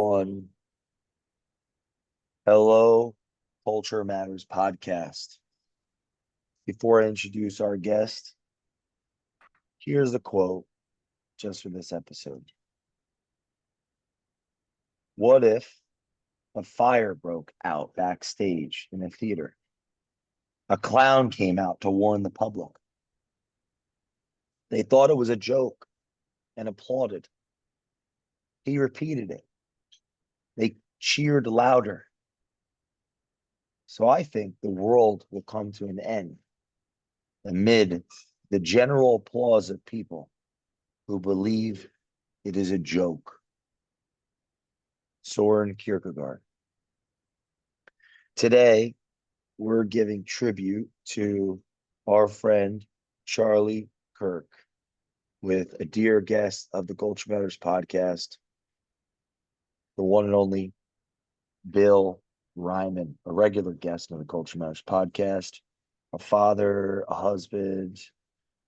On Hello Culture Matters podcast. Before I introduce our guest, here's a quote just for this episode. What if a fire broke out backstage in a theater? A clown came out to warn the public. They thought it was a joke and applauded. He repeated it. They cheered louder. So I think the world will come to an end amid the general applause of people who believe it is a joke. Soren Kierkegaard. Today, we're giving tribute to our friend Charlie Kirk with a dear guest of the Culture Matters podcast, the one and only Bill Reiman, a regular guest of the Culture Matters podcast, a father, a husband,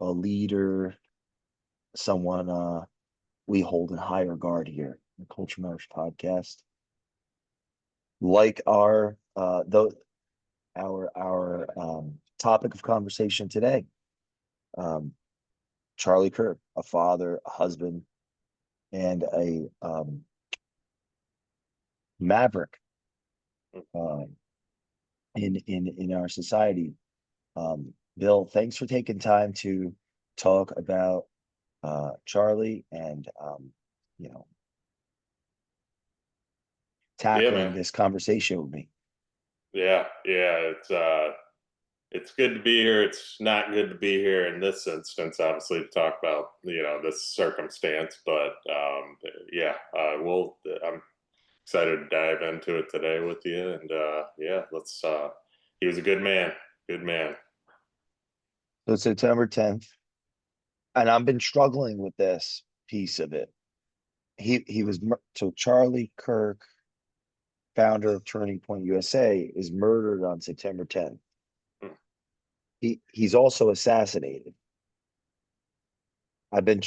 a leader, someone we hold in high regard here in the Culture Matters podcast. Like our topic of conversation today, Charlie Kirk, a father, a husband, and a maverick in our society. Bill, thanks for taking time to talk about Charlie and Yeah, tackling man. this conversation with me. Yeah. It's good to be here. It's not good to be here in this instance, obviously, to talk about this circumstance. But I'm excited to dive into it today with you. And yeah, let's. He was a good man. Good man. So September 10th, and I've been struggling with this piece of it. He was so Charlie Kirk, founder of Turning Point USA, is murdered on September 10th. Hmm. He's also assassinated. I've been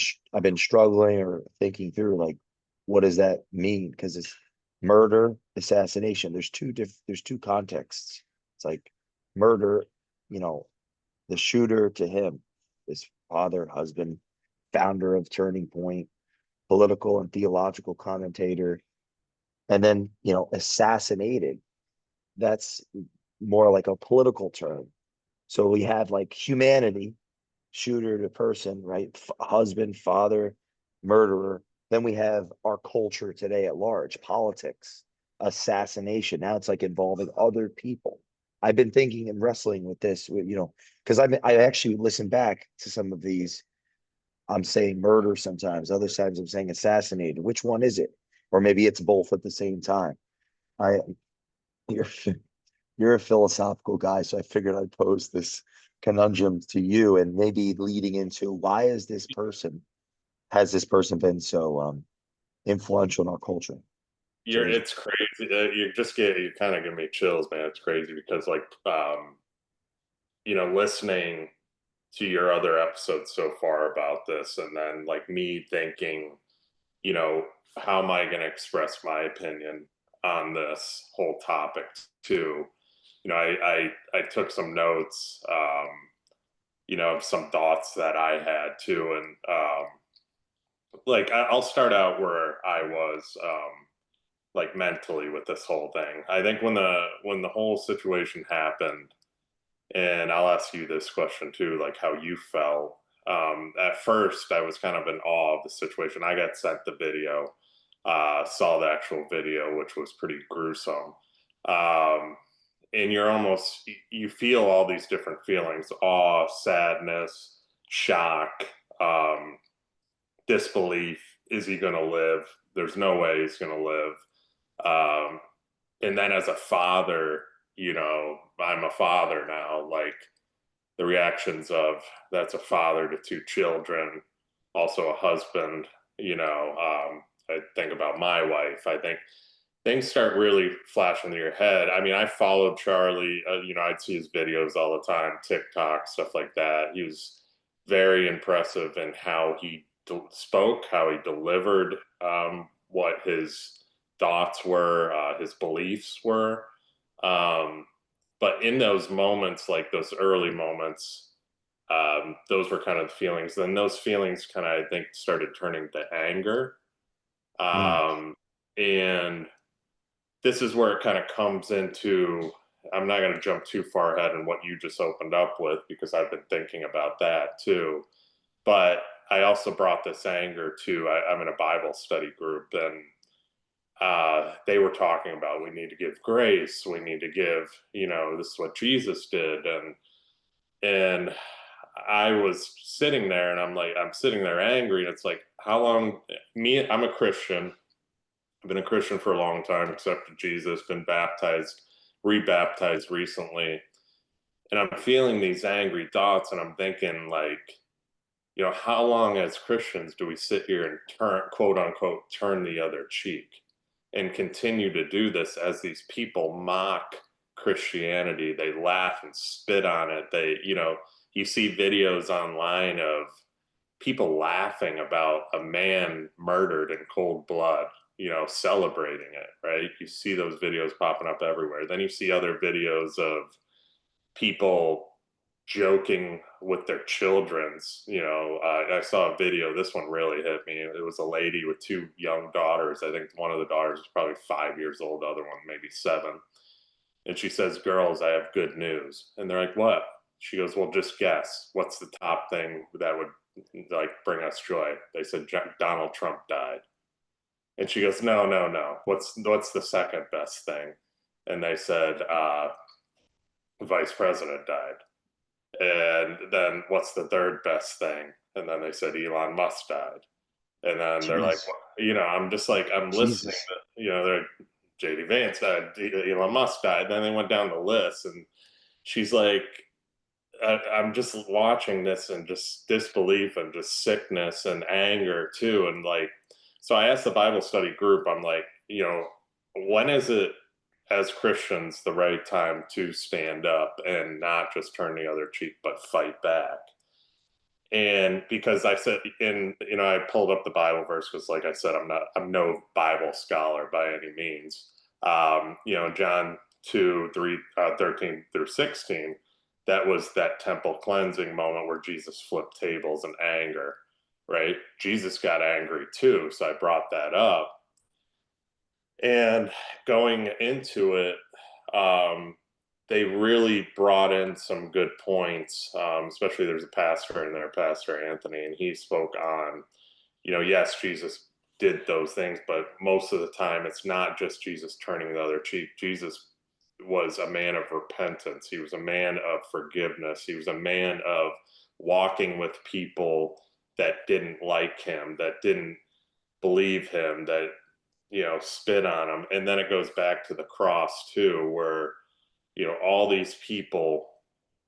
struggling or thinking through, like, what does that mean? Because it's murder, assassination. There's two contexts. It's like murder, you know, the shooter to him, his father, husband, founder of Turning Point, political and theological commentator, and then assassinated. That's more like a political term. So we have like humanity, shooter to person, right? Husband, father, murderer. Then we have our culture today at large, politics, assassination. Now it's like involving other people. I've been thinking and wrestling with this, because I actually listen back to some of these. I'm saying murder sometimes, other times I'm saying assassinated. Which one is it? Or maybe it's both at the same time. I you're you're a philosophical guy, so I figured I'd pose this conundrum to you, and maybe leading into why has this person been so influential in our culture? So It's crazy. You kind of give me chills, man. It's crazy because listening to your other episodes so far about this, and then like me thinking, you know, how am I going to express my opinion on this whole topic too? I took some notes, of some thoughts that I had too, and I'll start out where I was, like mentally with this whole thing. I think when the whole situation happened, and I'll ask you this question too, like how you felt. At first, I was kind of in awe of the situation. I got sent the video, saw the actual video, which was pretty gruesome. Um, and you feel all these different feelings: awe, sadness, shock, um, disbelief. Is he going to live? There's no way he's going to live. And then as a father, I'm a father now. Like the reactions of that's a father to two children, also a husband. I think about my wife. I think things start really flashing through your head. I mean, I followed Charlie. I'd see his videos all the time, TikTok, stuff like that. He was very impressive in how he spoke, how he delivered what his thoughts were, his beliefs were. Um, but in those moments, like those early moments, those were kind of the feelings. Then those feelings kind of, I think, started turning to anger. Mm, And this is where it kind of comes into, I'm not going to jump too far ahead in what you just opened up with because I've been thinking about that too. But I also brought this anger to, I'm in a Bible study group, and they were talking about we need to give grace, we need to give, this is what Jesus did, and I was sitting there, and I'm sitting there angry, and it's like, how long? I'm a Christian. I've been a Christian for a long time, accepted Jesus, been baptized, rebaptized recently, and I'm feeling these angry thoughts, and I'm thinking like, how long as Christians do we sit here and quote unquote, turn the other cheek and continue to do this as these people mock Christianity? They laugh and spit on it. You see videos online of people laughing about a man murdered in cold blood, celebrating it, right? You see those videos popping up everywhere. Then you see other videos of people joking with their children's. I saw a video, this one really hit me. It was a lady with two young daughters. I think one of the daughters was probably 5 years old, the other one maybe 7. And she says, girls, I have good news. And they're like, what? She goes, well, just guess, what's the top thing that would like bring us joy? They said Donald Trump died. And she goes, no, no, no, what's the second best thing? And they said, vice president died. And then what's the third best thing? And then they said Elon Musk died. And then they're like, jeez, well, I'm just like, I'm listening Jesus. to, they're JD Vance died, Elon Musk died. Then they went down the list, and she's like, I'm just watching this and just disbelief and just sickness and anger too. And like, so I asked the Bible study group, I'm like, when is it as Christians the right time to stand up and not just turn the other cheek, but fight back? And because I said, I pulled up the Bible verse because, like I said, I'm no Bible scholar by any means. John 2, 3, 13 through 16, that was that temple cleansing moment where Jesus flipped tables in anger, right? Jesus got angry too. So I brought that up. And going into it, they really brought in some good points. Especially there's a pastor in there, Pastor Anthony, and he spoke on, yes, Jesus did those things, but most of the time it's not just Jesus turning the other cheek. Jesus was a man of repentance. He was a man of forgiveness. He was a man of walking with people that didn't like him, that didn't believe him, that spit on him. And then it goes back to the cross too, where all these people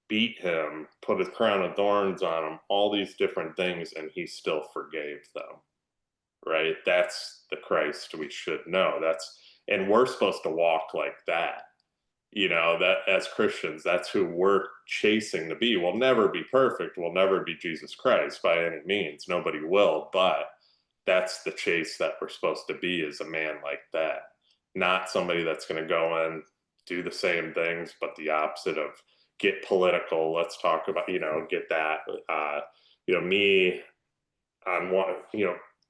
beat him, put a crown of thorns on him, all these different things, and he still forgave them. Right? That's the Christ we should know. And we're supposed to walk like that. That as Christians, that's who we're chasing to be. We'll never be perfect. We'll never be Jesus Christ by any means. Nobody will, but that's the chase that we're supposed to be, is a man like that. Not somebody that's going to go in, do the same things, but the opposite of get political. Let's talk about, get that. Me on one,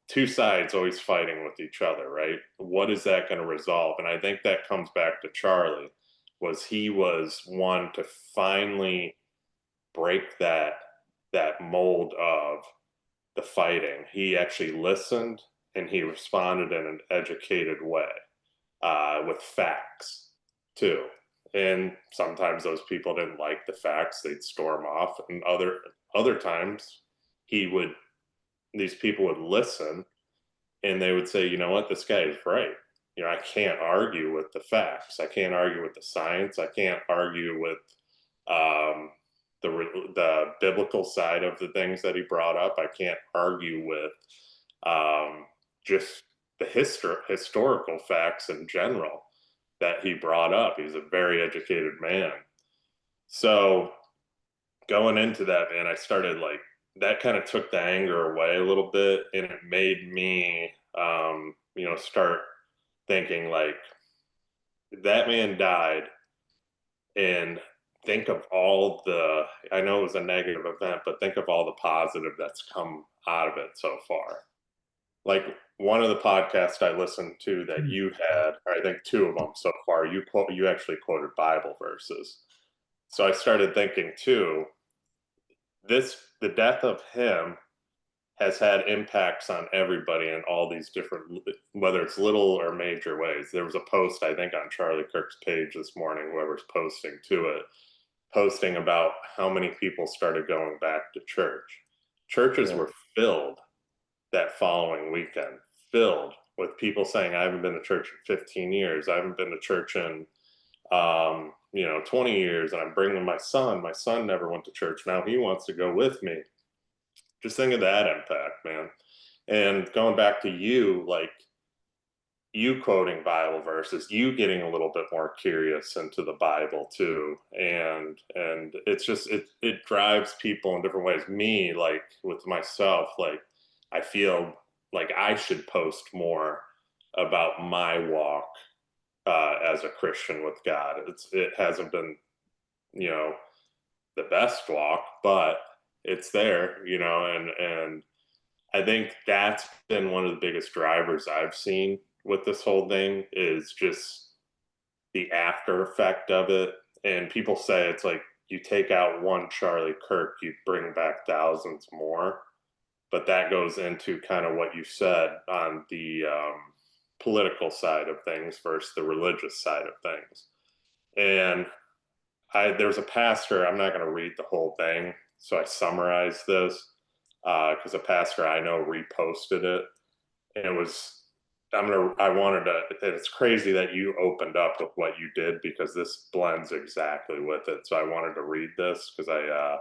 two sides always fighting with each other, right? What is that going to resolve? And I think that comes back to Charlie, he was one to finally break that mold of the fighting. He actually listened, and he responded in an educated way, with facts too. And sometimes those people didn't like the facts; they'd storm off. And other times, these people would listen, and they would say, "You know what? This guy is right. I can't argue with the facts. I can't argue with the science. I can't argue with um, the biblical side of the things that he brought up. I can't argue with just the historical facts in general that he brought up. He's a very educated man. So going into that, man, I started like, that kind of took the anger away a little bit, and it made me, start thinking like that man died, and think of all the, I know it was a negative event, but think of all the positive that's come out of it so far. Like one of the podcasts I listened to that you had, or I think two of them so far, you actually quoted Bible verses. So I started thinking too, the death of him has had impacts on everybody in all these different, whether it's little or major ways. There was a post, I think, on Charlie Kirk's page this morning, whoever's posting to it, posting about how many people started going back to church. Churches Yeah. were filled that following weekend, filled with people saying, I haven't been to church in 15 years. I haven't been to church in, 20 years. And I'm bringing my son. My son never went to church. Now he wants to go with me. Just think of that impact, man. And going back to you, like you quoting Bible verses, you getting a little bit more curious into the Bible too. And it's just it drives people in different ways. Me, like with myself, like I feel like I should post more about my walk as a Christian with God. It hasn't been, you know, the best walk, but it's there, and I think that's been one of the biggest drivers I've seen with this whole thing is just the after effect of it. And people say it's like you take out one Charlie Kirk, you bring back thousands more. But that goes into kind of what you said on the political side of things versus the religious side of things. And there's a pastor, I'm not going to read the whole thing, so I summarized this because a pastor I know reposted it, and it was, I wanted to, it's crazy that you opened up with what you did because this blends exactly with it. So I wanted to read this because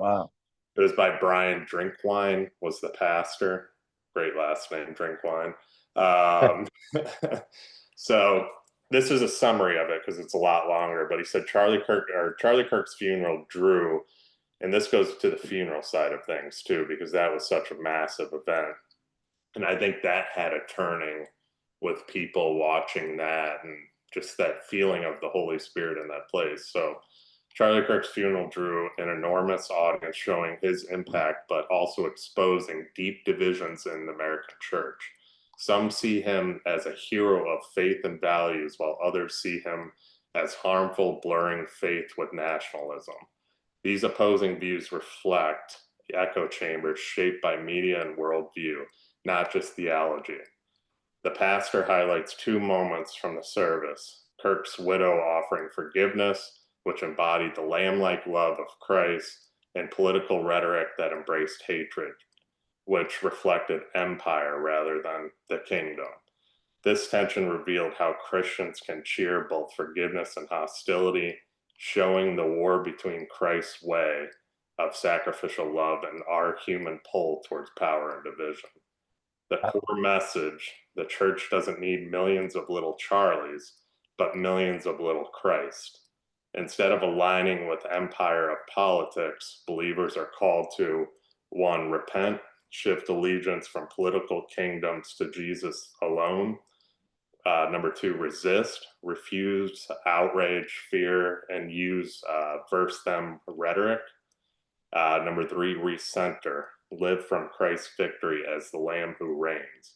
Wow. it was by Brian Drinkwine, was the pastor. Great last name, Drinkwine. Um, so this is a summary of it because it's a lot longer. But he said Charlie Kirk's funeral drew, and this goes to the funeral side of things too, because that was such a massive event. And I think that had a turning with people watching that and just that feeling of the Holy Spirit in that place. So Charlie Kirk's funeral drew an enormous audience, showing his impact, but also exposing deep divisions in the American church. Some see him as a hero of faith and values, while others see him as harmful, blurring faith with nationalism. These opposing views reflect echo chambers shaped by media and worldview, not just theology. The pastor highlights two moments from the service: Kirk's widow offering forgiveness, which embodied the lamb like love of Christ, and political rhetoric that embraced hatred, which reflected empire rather than the kingdom. This tension revealed how Christians can cheer both forgiveness and hostility, showing the war between Christ's way of sacrificial love and our human pull towards power and division. The core message: the church doesn't need millions of little Charlies, but millions of little Christ. Instead of aligning with empire of politics, believers are called to: one, repent, shift allegiance from political kingdoms to Jesus alone. Number two, resist, refuse outrage, fear, and use verse them rhetoric. Number three, recenter, live from Christ's victory as the Lamb who reigns.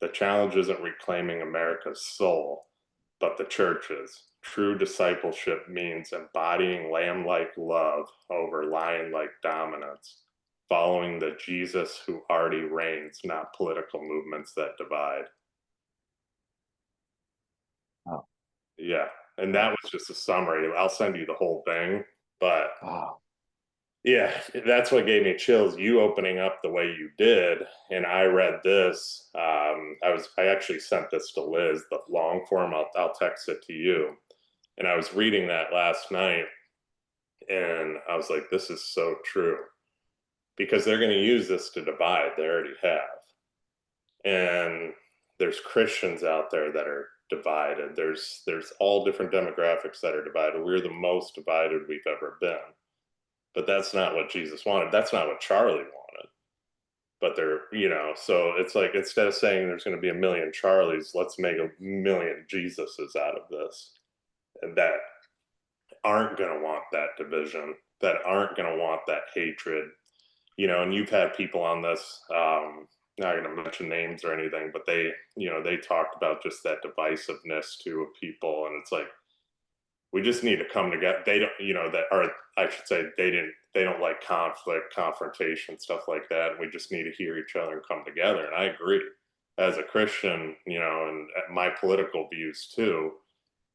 The challenge isn't reclaiming America's soul, but the church's. True discipleship means embodying lamb like love over lion like dominance, following the Jesus who already reigns, not political movements that divide. Wow. Yeah. And that was just a summary. I'll send you the whole thing. But Wow. yeah, that's what gave me chills. You opening up the way you did, and I read this. I actually sent this to Liz, the long form. I'll text it to you. And I was reading that last night, and I was like, this is so true, because they're going to use this to divide. They already have, and there's Christians out there that are divided. There's all different demographics that are divided. We're the most divided we've ever been. But that's not what Jesus wanted. That's not what Charlie wanted. but they're, so it's like, instead of saying there's going to be a million Charlies, let's make a million Jesuses out of this. And that aren't going to want that division, that aren't going to want that hatred, and you've had people on this, not going to mention names or anything, but they talked about just that divisiveness to people. And it's like, we just need to come together. They don't, that, or I should say, they don't like conflict, confrontation, stuff like that. And we just need to hear each other and come together. And I agree. As a Christian, and my political views too,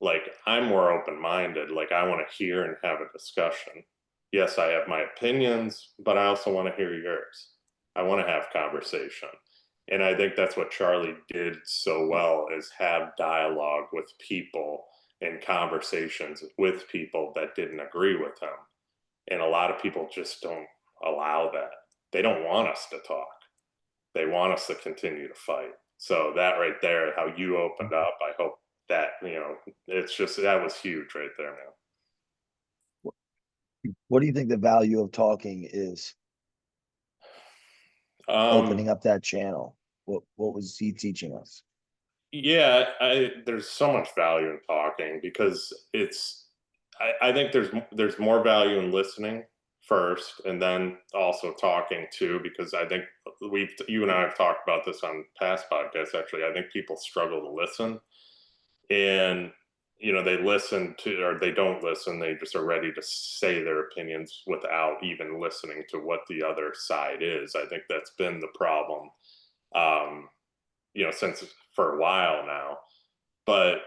like, I'm more open minded. Like, I want to hear and have a discussion. Yes, I have my opinions, but I also want to hear yours. I want to have conversation. And I think that's what Charlie did so well, is have dialogue with people and conversations with people that didn't agree with him. And a lot of people just don't allow that. They don't want us to talk. They want us to continue to fight. So that right there, how you opened up, I hope that, it's just, that was huge right there, man. What do you think the value of talking is? Opening up that channel. What was he teaching us? Yeah, there's so much value in talking, because I think there's more value in listening first, and then also talking too, because I think you and I have talked about this on past podcasts. Actually, I think people struggle to listen, and they listen to, or they don't listen. They just are ready to say their opinions without even listening to what the other side is. I think that's been the problem, since for a while now. But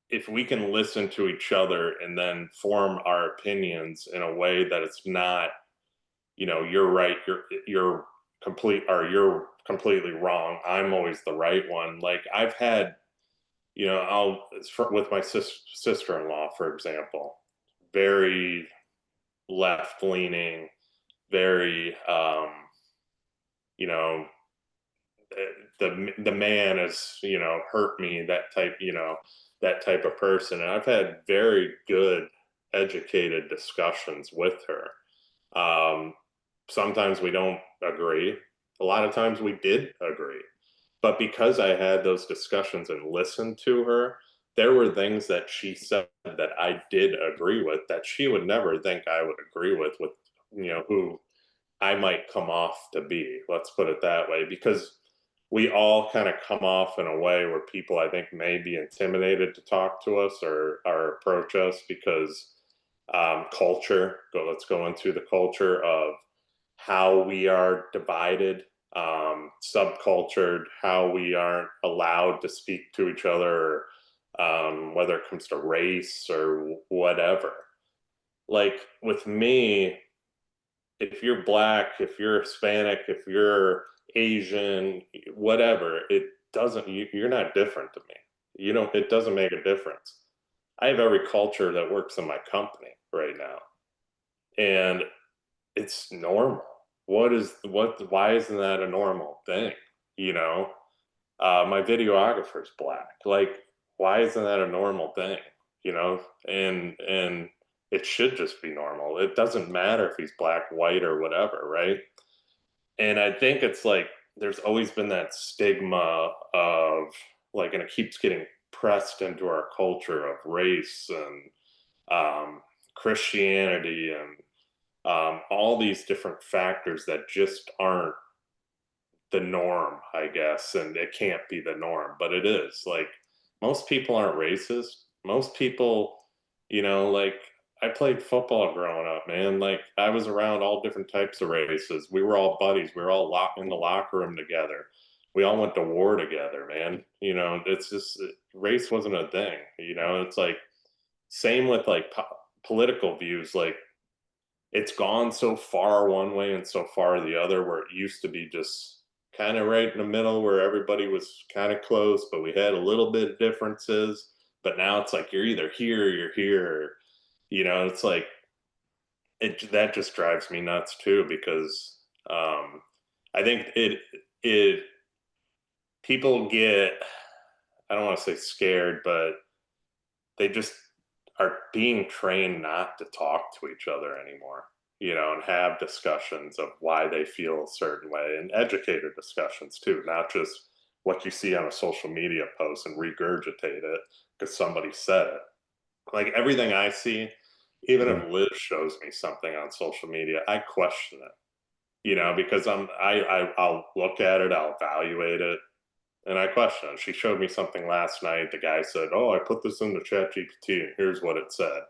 if we can listen to each other and then form our opinions in a way that it's not, you're right, you're you're completely wrong, I'm always the right one. Like, I've had, with my sister-in-law, for example, very left leaning, very, the man has, hurt me, that type of person. And I've had very good educated discussions with her. Sometimes we don't agree, a lot of times we did agree, but because I had those discussions and listened to her, there were things that she said that I did agree with, that she would never think I would agree with, who I might come off to be. Let's put it that way, because we all kind of come off in a way where people, I think, may be intimidated to talk to us or approach us, because culture. Let's go into the culture of how we are divided, subcultured, how we aren't allowed to speak to each other, whether it comes to race or whatever. Like, with me, if you're black, if you're Hispanic, if you're Asian, whatever, it doesn't, you're not different to me. It doesn't make a difference. I have every culture that works in my company right now, and it's normal. Why isn't that a normal thing? You know, my videographer's black. Like, why isn't that a normal thing? And it should just be normal. It doesn't matter if he's black, white, or whatever, right? And I think it's like, there's always been that stigma of, like, and it keeps getting pressed into our culture of race and Christianity and all these different factors that just aren't the norm, I guess. And it can't be the norm, but it is. Like, most people aren't racist. Most people, like, I played football growing up, man. Like, I was around all different types of races. We were all buddies. We were all locked in the locker room together. We all went to war together, man. It's just, race wasn't a thing. It's like, same with like political views. Like, it's gone so far one way and so far the other, where it used to be just kind of right in the middle, where everybody was kind of close, but we had a little bit of differences. But now it's like, you're either here or you're here. It's like, that just drives me nuts too, because I think it people get, I don't want to say scared, but they just are being trained not to talk to each other anymore. and have discussions of why they feel a certain way, and educated discussions too, not just what you see on a social media post and regurgitate it because somebody said it. Like everything I see, even Yeah. if Liz shows me something on social media, I question it, because I'll look at it, I'll evaluate it, and I question it. She showed me something last night. The guy said, "Oh, I put this into ChatGPT, and here's what it said."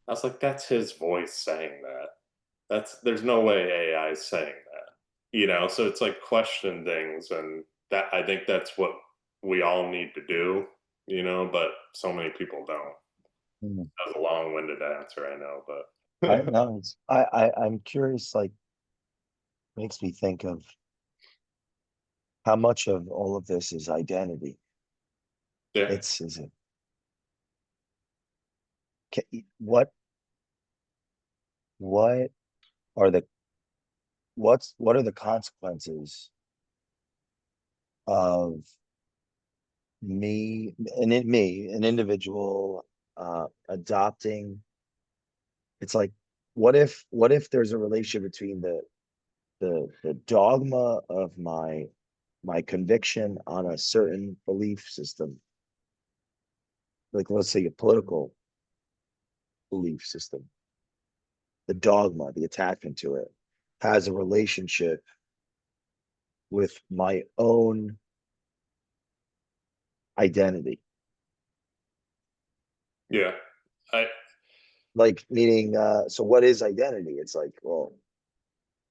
I was like, "That's his voice saying that. There's no way AI is saying that." So it's like question things, and that I think that's what we all need to do, but so many people don't. Mm. That was a long-winded answer, I know, I but know I'm curious, like makes me think of how much of all of this is identity. yeah, It's is it what are the what are the consequences of an individual adopting. It's like, what if there's a relationship between the dogma of my conviction on a certain belief system, like let's say a political belief system, the dogma, the attachment to it, has a relationship with my own identity. yeah. I Like meaning, so what is identity? It's like, well,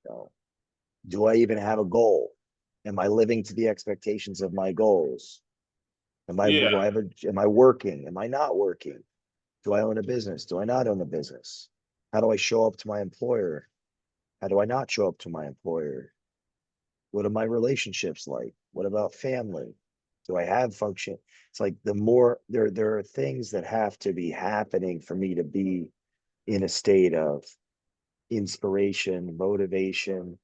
you know, do I even have a goal? Am I living to the expectations of my goals? Do yeah. I have am I working? Am I not working? Do I own a business? Do I not own a business? How do I show up to my employer? How do I not show up to my employer? What are my relationships like? What about family? Do I have function? It's like the more there are things that have to be happening for me to be in a state of inspiration, motivation,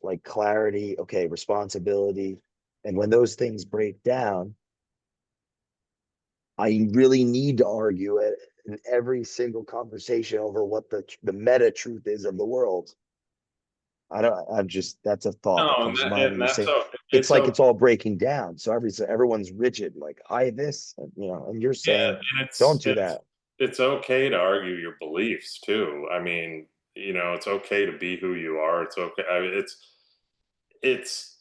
like clarity, okay, responsibility. And when those things break down, I really need to argue it in every single conversation over what the meta truth is of the world. I don't, I'm just, that's a thought that No, and comes to that mind and when you're that's saying so it's it's like so it's all breaking down. So everyone's rigid, like I this, and you're yeah, saying, and don't do that. it's okay to argue your beliefs too. I mean, it's okay to be who you are. It's okay. It's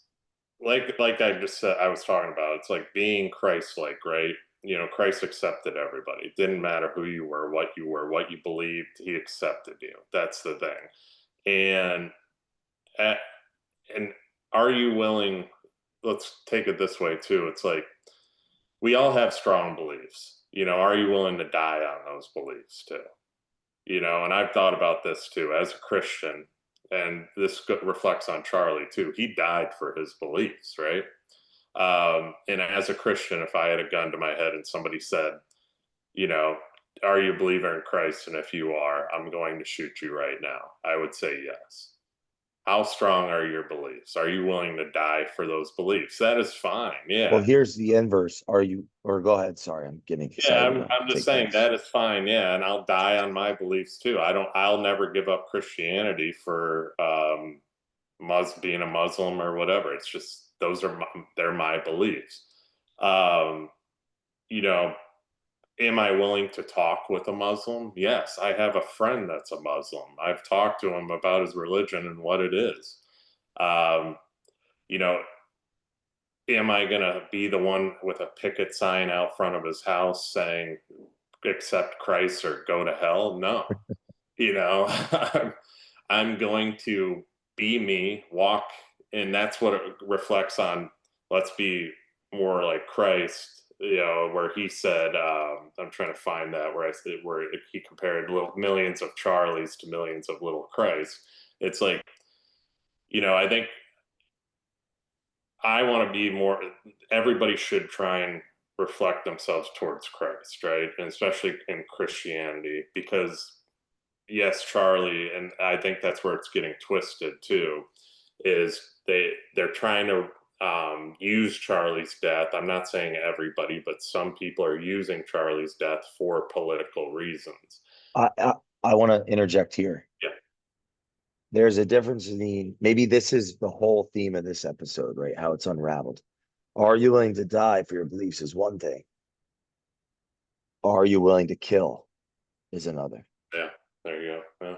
like I just said, I was talking about. It's like being Christ-like, right? Christ accepted everybody. It didn't matter who you were, what you believed. He accepted you. That's the thing. And at, and are you willing? Let's take it this way too. It's like we all have strong beliefs. Are you willing to die on those beliefs too? And I've thought about this too as a Christian, and this reflects on Charlie too. He died for his beliefs, right? And as a Christian, if I had a gun to my head and somebody said, you know, are you a believer in Christ? And if you are, I'm going to shoot you right now. I would say yes. How strong are your beliefs? Are you willing to die for those beliefs? That is fine. Well, Yeah. here's the inverse. Are you, or go ahead. Sorry, I'm getting Yeah, excited. I'm just Take saying notes. that is fine. Yeah, and I'll die on my beliefs too. I'll never give up Christianity for being a Muslim or whatever. It's just they're my beliefs. Um, you know, am I willing to talk with a Muslim? Yes, I have a friend that's a Muslim. I've talked to him about his religion and what it is. Um, you know, am I going to be the one with a picket sign out front of his house saying, accept Christ or go to hell? No. I'm, I'm going to be me, walk, and that's what it reflects on. Let's be more like Christ, where he said, I'm trying to find that where I said, where he compared little millions of Charlies to millions of little Christ. It's like, I think I want to be more, everybody should try and reflect themselves towards Christ, right? And especially in Christianity, because yes, Charlie, and I think that's where it's getting twisted too, is they're trying to use Charlie's death. I'm not saying everybody, but some people are using Charlie's death for political reasons. I I, I want to interject here. Yeah. There's a difference in maybe this is the whole theme of this episode, right? How it's unraveled. Are you willing to die for your beliefs is one thing. Are you willing to kill is another. Yeah, there you go.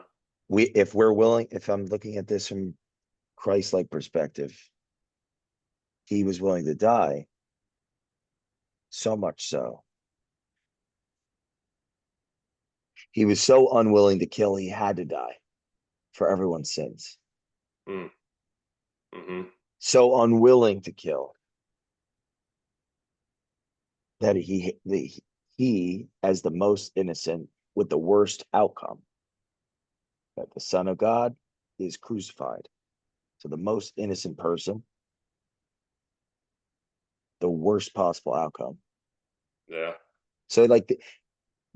Yeah. If we're willing, if I'm looking at this from Christ-like perspective, he was willing to die, so much so. He was so unwilling to kill, he had to die for everyone's sins. Mm. Hmm. So unwilling to kill that he as the most innocent with the worst outcome, that the Son of God is crucified. So the most innocent person, the worst possible outcome. Yeah. So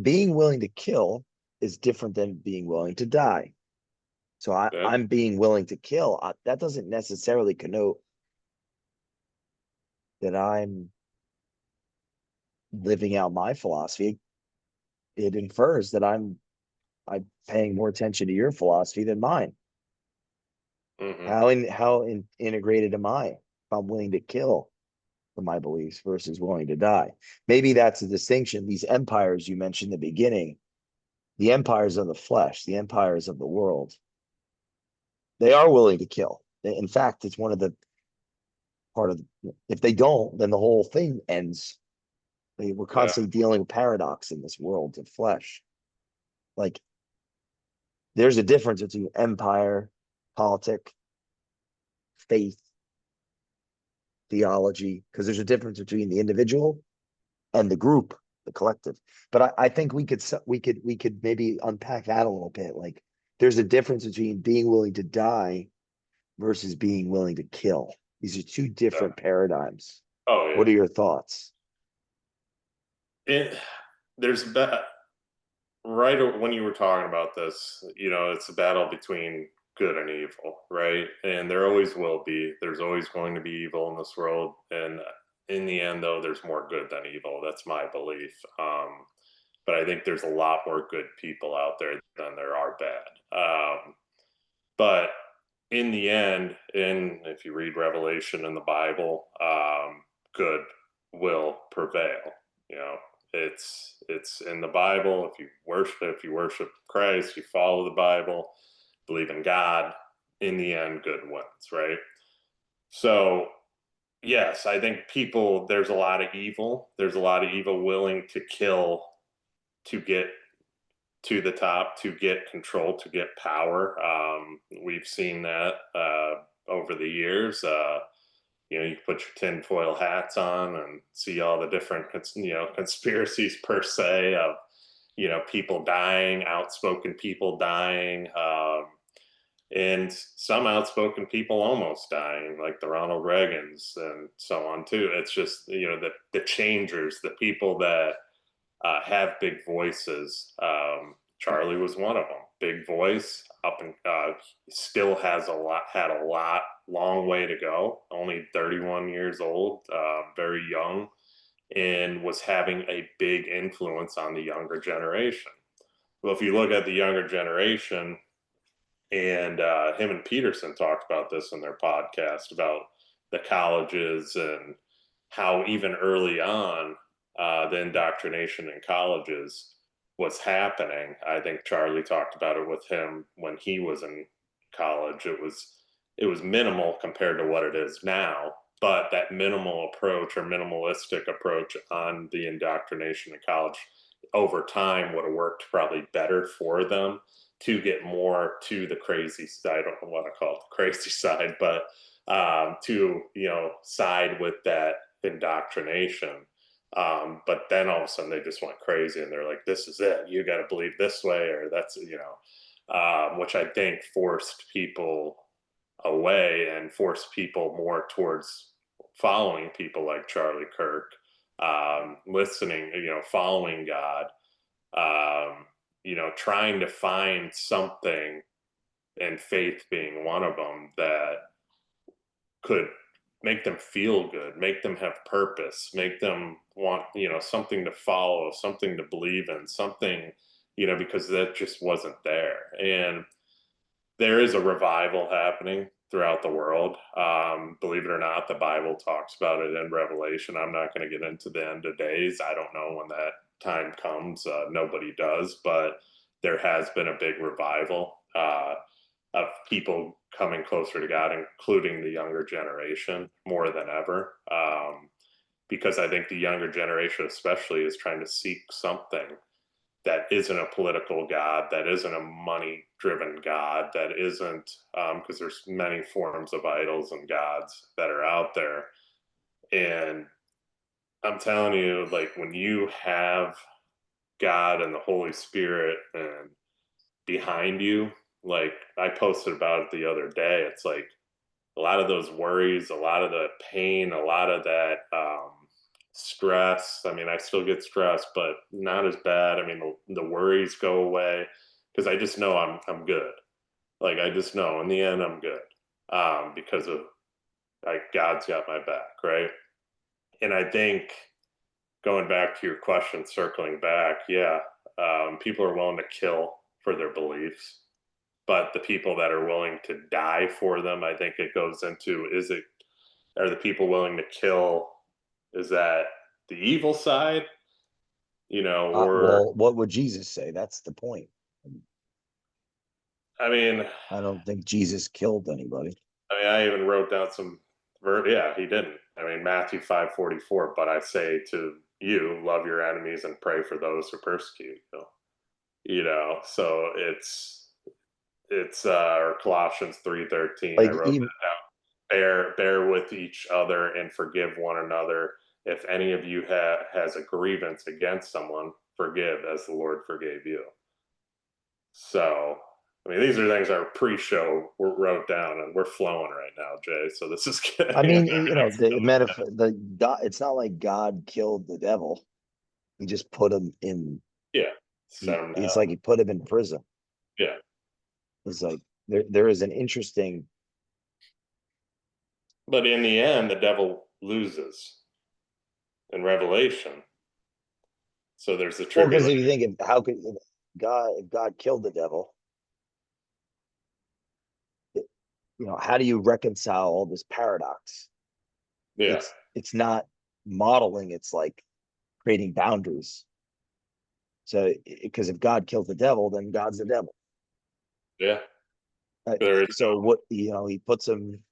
being willing to kill is different than being willing to die. So Yeah. I'm being willing to kill. That doesn't necessarily connote that I'm living out my philosophy. It infers that I'm paying more attention to your philosophy than mine. Hmm. How integrated am I if I'm willing to kill for my beliefs versus willing to die? Maybe that's a distinction. These empires you mentioned in the beginning, the empires of the flesh, the empires of the world, they are willing to kill. In fact, it's one of the part of if they don't, then the whole thing ends. We're Yeah. constantly dealing with paradox in this world of flesh. Like there's a difference between empire, politic, faith, theology, because there's a difference between the individual and the group, the collective. But I think we could maybe unpack that a little bit. Like there's a difference between being willing to die versus being willing to kill. These are two Yeah. different paradigms. Oh What yeah. are your thoughts? It there's right when you were talking about this, it's a battle between good and evil, right? And there always will be. There's always going to be evil in this world, and in the end, though, there's more good than evil. That's my belief. But I think there's a lot more good people out there than there are bad. But in the end, if you read Revelation in the Bible, good will prevail. You know, it's in the Bible. If you worship Christ, you follow the Bible, believe in God. In the end, good wins, right? So yes, I think people. There's a lot of evil. There's a lot of evil willing to kill to get to the top, to get control, to get power. We've seen that over the years. You put your tinfoil hats on and see all the different, conspiracies per se of, people dying, outspoken people dying, and some outspoken people almost dying, like the Ronald Reagans and so on too. It's just, the changers, the people that have big voices. Charlie was one of them. Big voice, up and still has long way to go. Only 31 years old, very young, and was having a big influence on the younger generation. Well, if you look at the younger generation, and him and Peterson talked about this in their podcast about the colleges and how even early on the indoctrination in colleges was happening. I think Charlie talked about it with him when he was in college. It was minimal compared to what it is now, but that minimal approach or minimalistic approach on the indoctrination in college over time would have worked probably better for them to get more to the crazy side. I don't want to call it the crazy side, but to side with that indoctrination. But then all of a sudden they just went crazy and they're like, "This is it. You got to believe this way," or that's which I think forced people away and forced people more towards following people like Charlie Kirk, listening, following God, trying to find something, and faith being one of them, that could make them feel good, make them have purpose, make them want, something to follow, something to believe in, something, because that just wasn't there. And there is a revival happening throughout the world. Believe it or not, the Bible talks about it in Revelation. I'm not going to get into the end of days. I don't know when that time comes. Nobody does, but there has been a big revival of people coming closer to God, including the younger generation more than ever. Because I think the younger generation, especially, is trying to seek something that isn't a political God, that isn't a money driven God, that isn't, because there's many forms of idols and gods that are out there. And I'm telling you, like, when you have God and the Holy Spirit and behind you, like I posted about it the other day, it's like a lot of those worries, a lot of the pain, a lot of that stress. I mean, I still get stressed, but not as bad. I mean, the worries go away because I just know I'm good. Like I just know in the end I'm good because of like God's got my back, right? And I think going back to your question, circling back, yeah, people are willing to kill for their beliefs, but the people that are willing to die for them, I think it goes into is it are the people willing to kill? Is that the evil side, or Well, what would Jesus say? That's the point. I mean, I don't think Jesus killed anybody. I even wrote down some. Yeah, he didn't. I mean, Matthew 5:44. But I say to you, love your enemies and pray for those who persecute you. So it's or Colossians 3:13. I Like wrote even that down. Bear with each other and forgive one another. If any of you has a grievance against someone, forgive as the Lord forgave you. So, I mean, these are things our pre-show wrote down, and we're flowing right now, Jay. So this is good. I mean, the metaphor, the God, it's not like God killed the devil. He just put him in, Yeah, set them it's down. like he put him in prison. Yeah, It's like there is an interesting, but in the end, the devil loses in Revelation. So there's the well, because tribulation. if you think of how could if God killed the devil, it- how do you reconcile all this paradox? Yeah, It's not modeling, it's like creating boundaries. So, because if God killed the devil, then God's the devil. yeah. There is So what he puts him,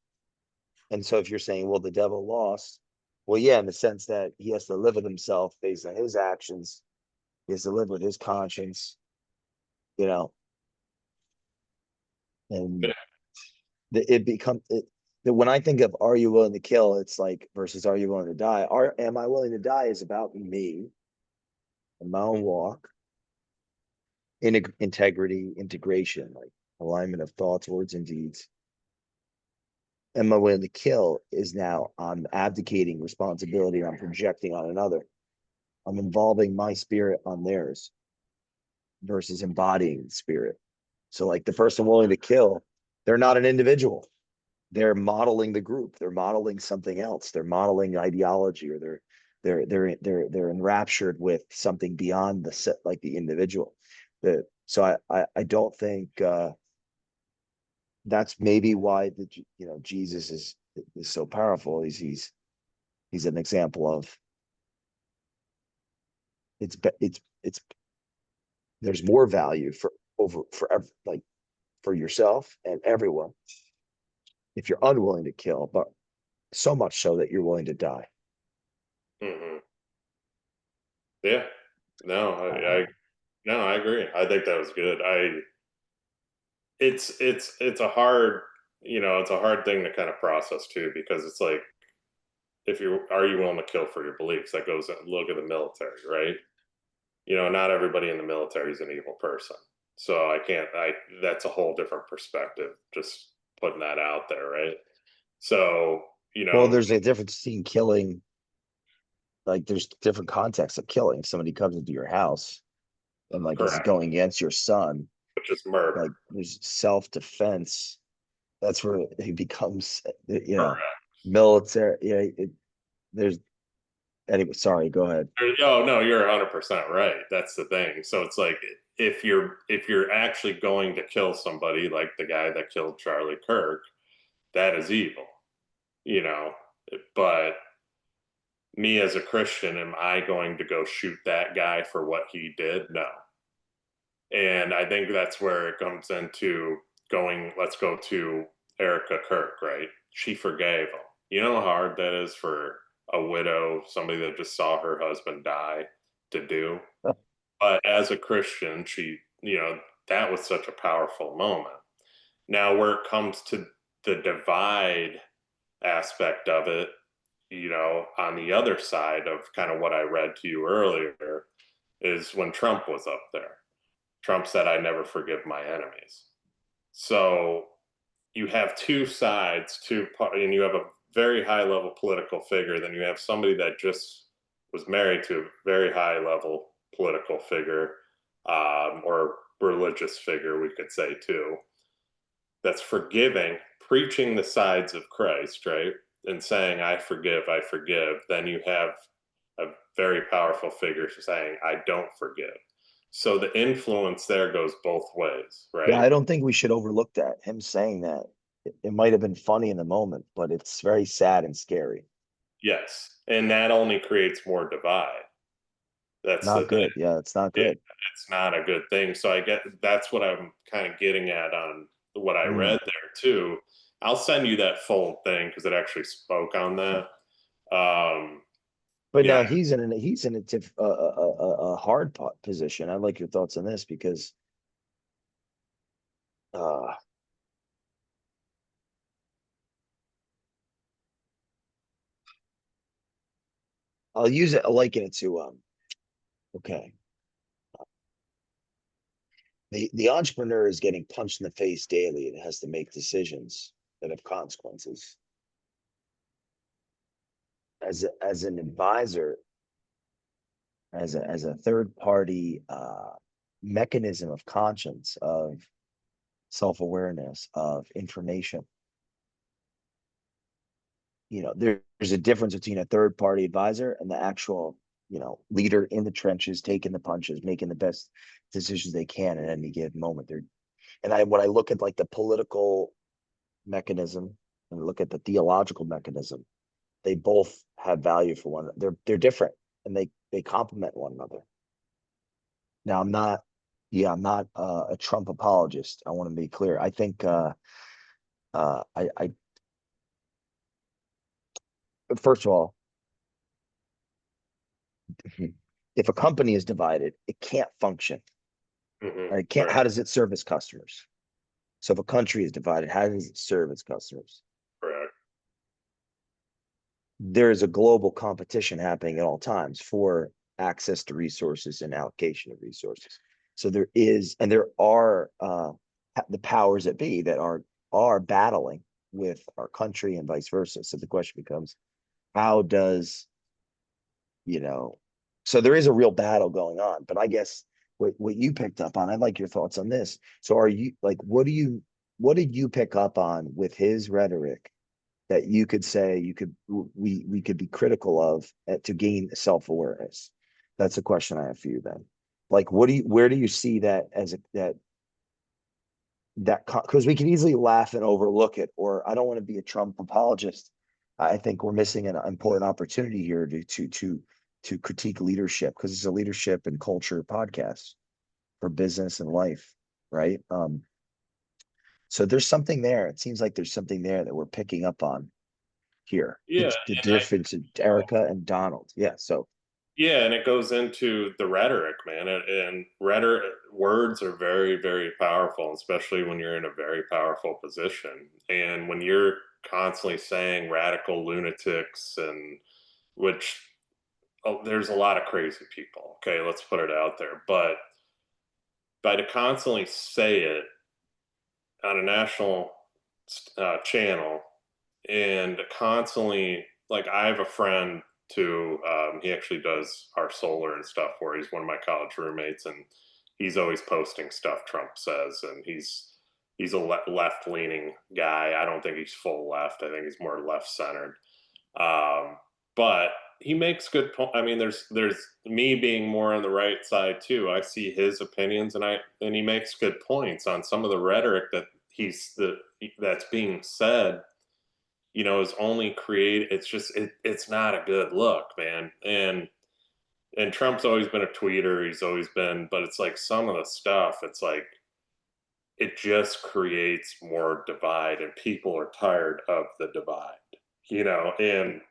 and so if you're saying, well, the devil lost, well, yeah, in the sense that he has to live with himself based on his actions, he has to live with his conscience, you know, no. and it becomes that when I think of are you willing to kill, it's like versus are you willing to die? Am I willing to die is about me and my own walk, integrity, integration, like alignment of thoughts, words, and deeds. Am I willing to kill is now I'm abdicating responsibility, I'm projecting on another. I'm involving my spirit on theirs versus embodying spirit. So like the person willing to kill, they're not an individual. They're modeling the group. They're modeling something else. They're modeling ideology, or they're enraptured with something beyond the set, like the individual. So I don't think that's maybe why Jesus is so powerful. He's an example of it's there's more value like for yourself and everyone if you're unwilling to kill, but so much so that you're willing to die. Hmm. Yeah. No, I Uh, no, I agree. I think that was good. It's a hard, it's a hard thing to kind of process too, because it's like if you are you willing to kill for your beliefs? That goes look at the military, right? Not everybody in the military is an evil person. So I can't I that's a whole different perspective, just putting that out there, right? So, well, there's a difference between killing. Like, there's different contexts of killing. If somebody comes into your house and like is correct, going against your son, which is murder. like there's self-defense. That's where he becomes, Correct. military. Yeah, there's Anyway, sorry, go ahead. Oh no, you're 100% right. That's the thing. So it's like if you're actually going to kill somebody like the guy that killed Charlie Kirk, that is evil, you know. But me as a Christian, am I going to go shoot that guy for what he did? No. And I think that's where it comes into going, let's go to Erica Kirk, right? She forgave him. You know how hard that is for a widow, somebody that just saw her husband die, to do? But as a Christian, that was such a powerful moment. Now, where it comes to the divide aspect of it, on the other side of kind of what I read to you earlier, is when Trump was up there. Trump said, I never forgive my enemies. So you have two sides, and you have a very high level political figure, then you have somebody that just was married to a very high level political figure, or religious figure, we could say too, that's forgiving, preaching the sides of Christ, right? And saying, I forgive, I forgive. Then you have a very powerful figure saying, I don't forgive. So the influence there goes both ways, Yeah, right? I don't think we should overlook that. Him saying that, it might have been funny in the moment, but it's very sad and scary. Yes. And that only creates more divide. That's the Not thing. good. Yeah, it's not Yeah, good. it's not a good thing. So I get that's what I'm kind of getting at on what I Mm. read there too. I'll send you that full thing because it actually spoke on that. Um, But yeah, now he's in a hard position. I'd like your thoughts on this because uh I'll liken it to okay. The entrepreneur is getting punched in the face daily and has to make decisions that have consequences. As an advisor, as a third party mechanism of conscience, of self-awareness, of information, there's a difference between a third party advisor and the actual, leader in the trenches, taking the punches, making the best decisions they can at any given moment. When I look at like the political mechanism and look at the theological mechanism, they both have value for one. They're different, and they complement one another. Now, I'm not a Trump apologist. I want to be clear. I think I first of all, if a company is divided, it can't function. Right? It can't. right, How does it serve its customers? So if a country is divided, how does it serve its customers? correct. There is a global competition happening at all times for access to resources and allocation of resources. So there is, and there are the powers that be that are battling with our country and vice versa. So the question becomes, how does you know? So there is a real battle going on. But I guess what you picked up on, I'd like your thoughts on this. So are you like, what did you pick up on with his rhetoric that you could say we could be critical of to gain self-awareness? That's a question I have for you then. Like, where do you see that as that because we can easily laugh and overlook it, or I don't want to be a Trump apologist. I think we're missing an important opportunity here to critique leadership, because it's a leadership and culture podcast for business and life, right? So there's something there. It seems like there's something there that we're picking up on here. Yeah, The and I difference in Erica and Donald. Yeah. So yeah, and it goes into the rhetoric, man. And rhetoric words are very, very powerful, especially when you're in a very powerful position. And when you're constantly saying radical lunatics, and which there's a lot of crazy people. Okay, let's put it out there. But by to constantly say it on a national channel, and constantly, like, I have a friend too. He actually does our solar and stuff. Where he's one of my college roommates, and he's always posting stuff Trump says, and he's a left leaning guy. I don't think he's full left. I think he's more left centered. Um, but he makes good point. I mean, there's me being more on the right side too. I see his opinions, and he makes good points on some of the rhetoric that that's being said. Is only create. It's just it's not a good look, man. And Trump's always been a tweeter. He's always been, but it's like some of the stuff. It's like it just creates more divide, and people are tired of the divide. And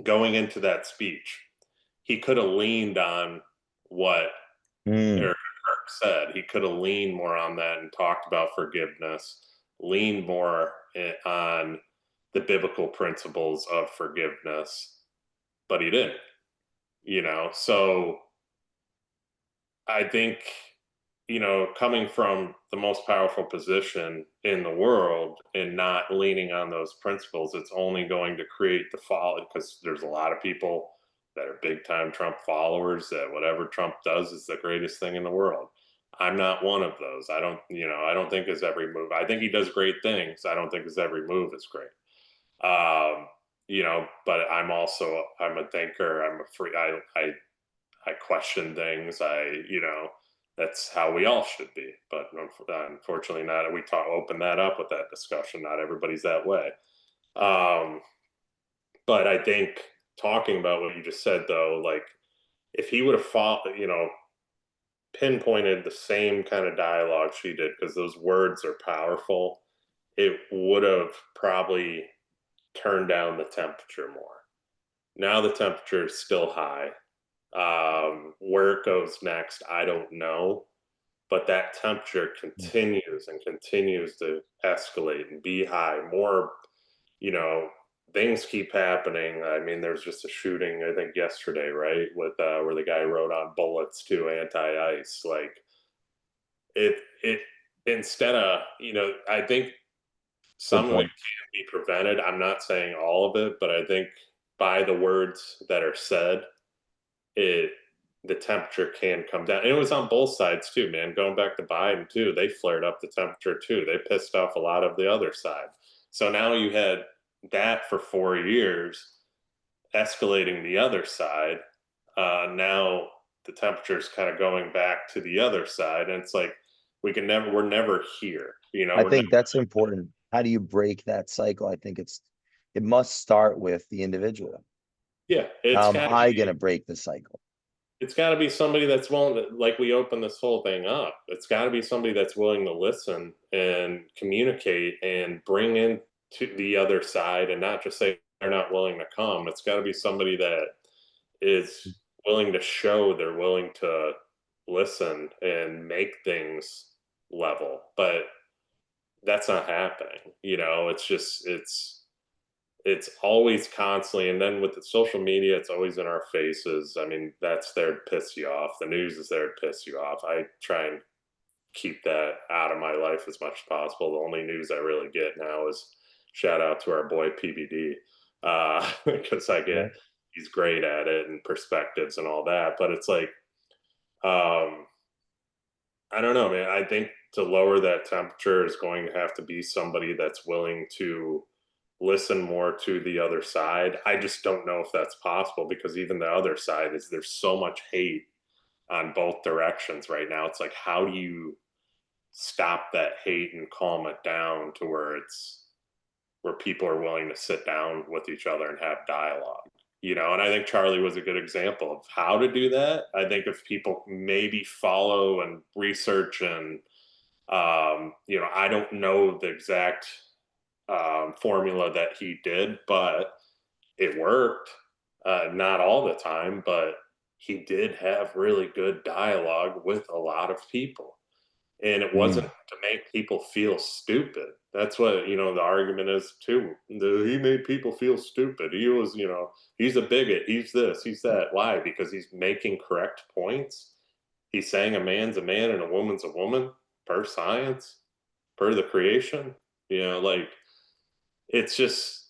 going into that speech, he could have leaned on what Mm, Eric Kirk said. He could have leaned more on that and talked about forgiveness, leaned more on the biblical principles of forgiveness, but he didn't, So I think, coming from the most powerful position in the world and not leaning on those principles, it's only going to create the fall, because there's a lot of people that are big time Trump followers that whatever Trump does is the greatest thing in the world. I'm not one of those. I don't think his every move. I think he does great things. I don't think his every move is great. But I'm a thinker. I'm a free. I question things. That's how we all should be. But unfortunately, not. We open that up with that discussion. Not everybody's that way. Um, but I think talking about what you just said, though, like if he would have pinpointed the same kind of dialogue she did, because those words are powerful, it would have probably turned down the temperature more. Now the temperature is still high. Where it goes next, I don't know. But that temperature continues and continues to escalate and be high. More, you know, things keep happening. I mean, there's just a shooting, I think, yesterday, right? With where the guy wrote on bullets to anti-ice. Like it instead of, I think good some of it point. can be prevented. I'm not saying all of it, but I think by the words that are said, it the temperature can come down. And it was on both sides too, man. Going back to Biden too, they flared up the temperature too. They pissed off a lot of the other side. So now you had that for 4 years, escalating the other side. Now the temperature is kind of going back to the other side, and it's like we're never here. I We're never. think that's important. How do you break that cycle? I think it must start with the individual. Yeah, How am I going to break the cycle? it's got to be somebody that's willing to, like we open this whole thing up. It's got to be somebody that's willing to listen and communicate and bring in to the other side, and not just say they're not willing to come. It's got to be somebody that is willing to show they're willing to listen and make things level. But that's not happening. It's always constantly, and then with the social media, it's always in our faces. I mean, that's there to piss you off. The news is there to piss you off. I try and keep that out of my life as much as possible. The only news I really get now is shout out to our boy PBD, because Right. he's great at it and perspectives and all that. But it's like, um, I don't know, man. I think to lower that temperature is going to have to be somebody that's willing to listen more to the other side. I just don't know if that's possible, because even the other side there's so much hate on both directions right now. It's like, how do you stop that hate and calm it down to where people are willing to sit down with each other and have dialogue? And I think Charlie was a good example of how to do that. I think if people maybe follow and research and I don't know the exact formula that he did, but it worked. Not all the time, but he did have really good dialogue with a lot of people. And it wasn't Mm. to make people feel stupid. That's what, the argument is too. He made people feel stupid. He was, he's a bigot. He's this, he's that. Why? Because he's making correct points. He's saying a man's a man and a woman's a woman per science, per the creation. Like it's just,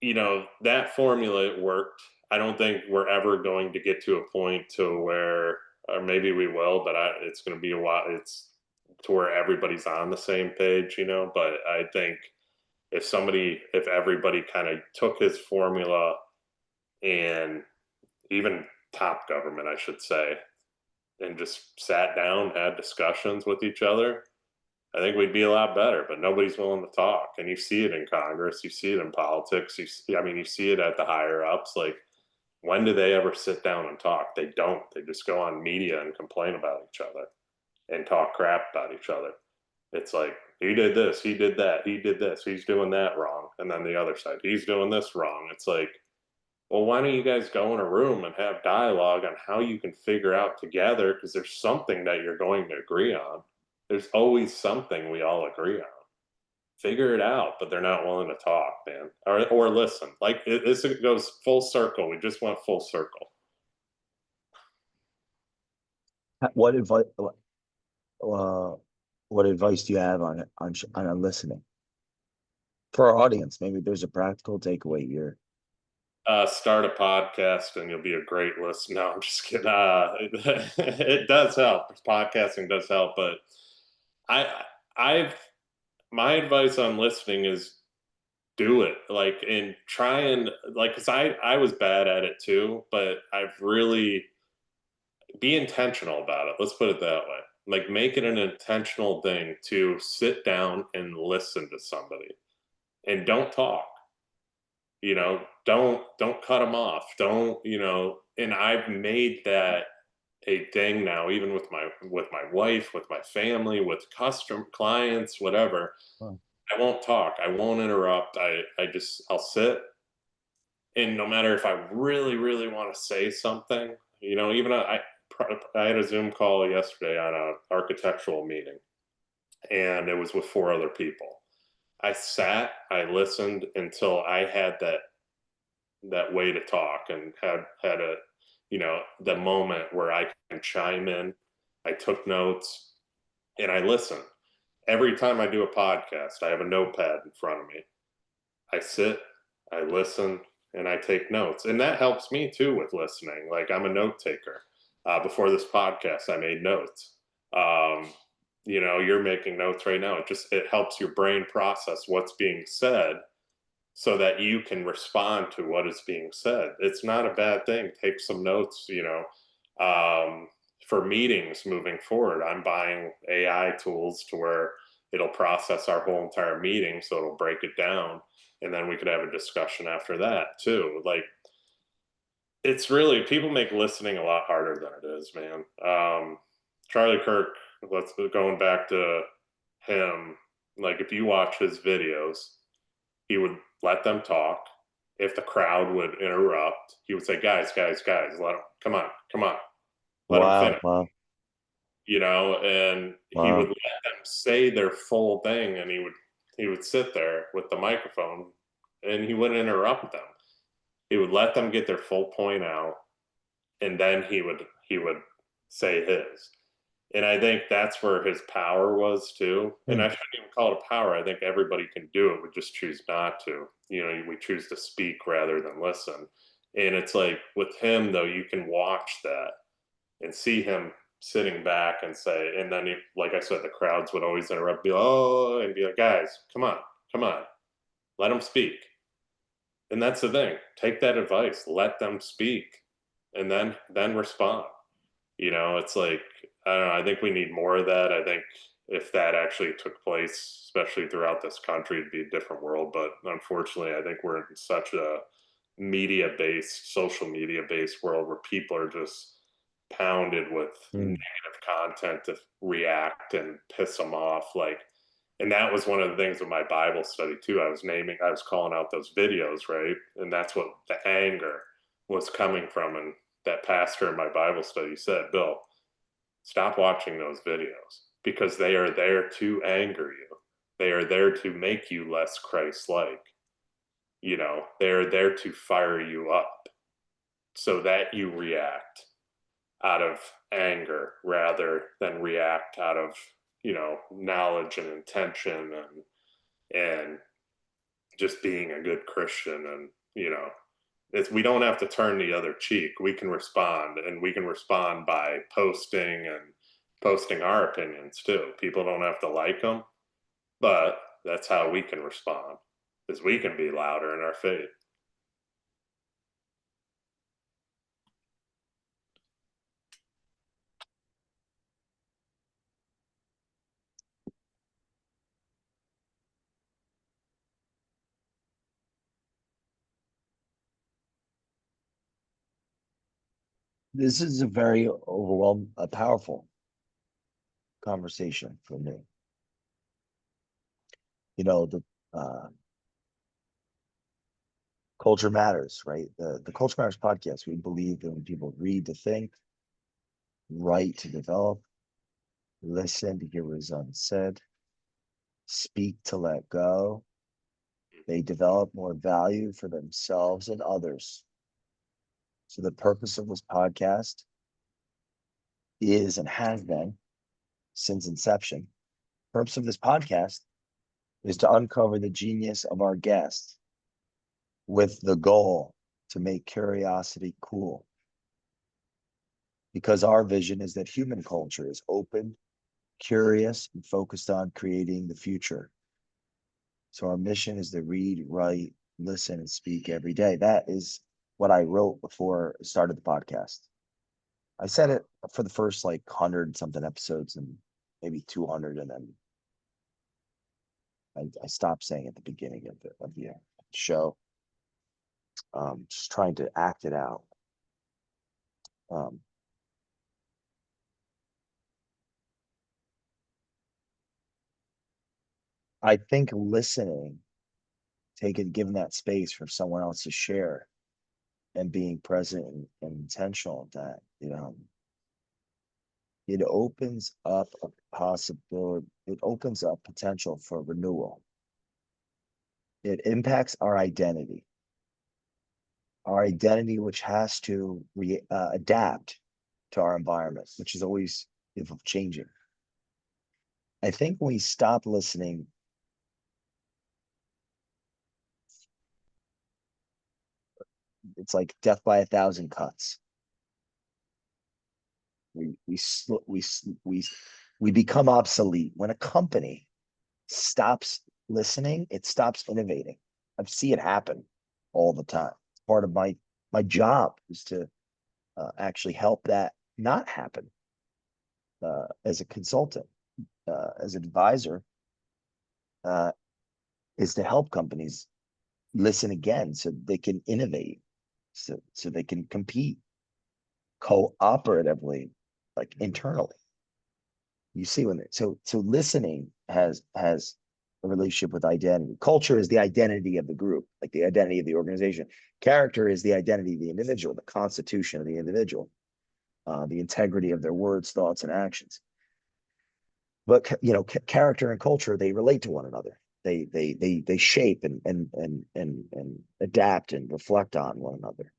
that formula, it worked. I don't think we're ever going to get to a point to where, or maybe we will, but it's going to be a while. It's to where everybody's on the same page, But I think if everybody kind of took his formula and even top government, I should say, and just sat down, had discussions with each other, I think we'd be a lot better. But nobody's willing to talk, and you see it in Congress, you see it in politics. I mean, you see it at the higher ups. Like, when do they ever sit down and talk? They don't. They just go on media and complain about each other and talk crap about each other. It's like, he did this, he did that, he did this, he's doing that wrong, and then the other side, he's doing this wrong. It's like, well, why don't you guys go in a room and have dialogue on how you can figure out together? Because there's something that you're going to agree on. There's always something we all agree on. Figure it out, but they're not willing to talk, man, or listen. Like, this goes full circle. We just went full circle. What advice? What advice do you have on listening for our audience? Maybe there's a practical takeaway here. Start a podcast and you'll be a great listener. No, I'm just kidding. It does help. Podcasting does help, but I've my advice on listening is do it. Like, and try and, like, because I was bad at it too, but I've really be intentional about it. Let's put it that way. Like, make it an intentional thing to sit down and listen to somebody, and don't talk. Don't cut them off. Don't, and I've made that a thing now, even with my wife, with my family, with custom clients, whatever. Huh. I won't talk. I won't interrupt. I'll sit, and no matter if I really, really want to say something, even I had a Zoom call yesterday on an architectural meeting, and it was with 4 other people. I sat, I listened until I had that way to talk, and had a, the moment where I can chime in. I took notes and I listened. Every time I do a podcast, I have a notepad in front of me. I sit, I listen, and I take notes. And that helps me too with listening. Like, I'm a note taker. Before this podcast, I made notes. You're making notes right now. It helps your brain process what's being said so that you can respond to what is being said. It's not a bad thing. Take some notes, for meetings moving forward. I'm buying AI tools to where it'll process our whole entire meeting. So it'll break it down, and then we could have a discussion after that too. Like, it's really, people make listening a lot harder than it is, man. Charlie Kirk, going back to him, like, if you watch his videos, he would let them talk. If the crowd would interrupt, he would say, guys, let them, come on, let them Wow, finish, wow, and he would wow. let them say their full thing, and he would sit there with the microphone, and he wouldn't interrupt them. He would let them get their full point out, and then he would say his. And I think that's where his power was too. And Hmm. I shouldn't even call it a power. I think everybody can do it. We just choose not to. We choose to speak rather than listen. And it's like, with him though, you can watch that and see him sitting back and say, and then like I said, the crowds would always interrupt, and be like, guys, come on, let them speak. And that's the thing. Take that advice, let them speak, and then respond. It's like, I don't know, I think we need more of that. I think if that actually took place, especially throughout this country, it'd be a different world. But unfortunately, I think we're in such a social media based world where people are just pounded with Hmm. negative content to react and piss them off. Like, and that was one of the things with my Bible study too. I was calling out those videos, right? And that's what the anger was coming from. And that pastor in my Bible study said, Bill, stop watching those videos, because they are there to anger you. They are there to make you less Christ-like. They're there to fire you up so that you react out of anger rather than react out of, knowledge and intention, and just being a good Christian. And, we don't have to turn the other cheek. We can respond, and we can respond by posting our opinions too. People don't have to like them, but that's how we can respond, is we can be louder in our faith. This is a very a powerful conversation for me. You know, the uh, culture matters, right? The Culture Matters podcast. We believe that when people read to think, write to develop, listen to hear what is unsaid, speak to let go, they develop more value for themselves and others. So the purpose of this podcast is and has been since inception. The purpose of this podcast is to uncover the genius of our guests with the goal to make curiosity cool. Because our vision is that human culture is open, curious, and focused on creating the future. So our mission is to read, write, listen, and speak every day. That is what I wrote before I started the podcast. I said it for the first like 100 something episodes and maybe 200, and then I stopped saying at the beginning of the show, just trying to act it out. Um, I think listening, taking giving that space for someone else to share and being present and intentional with that, it opens up a possibility, it opens up potential for renewal. It impacts our identity, which has to adapt to our environment, which is always changing. I think when we stop listening, it's like death by a thousand cuts. We become obsolete. When a company stops listening, it stops innovating. I see it happen all the time. It's part of my job is to actually help that not happen as a consultant, as an advisor, uh, is to help companies listen again so they can innovate, so they can compete cooperatively, like internally. You see when so listening has a relationship with identity. Culture is the identity of the group, like the identity of the organization. Character is the identity of the individual, the constitution of the individual, the integrity of their words, thoughts, and actions. But character and culture, they relate to one another. They shape and adapt and reflect on one another.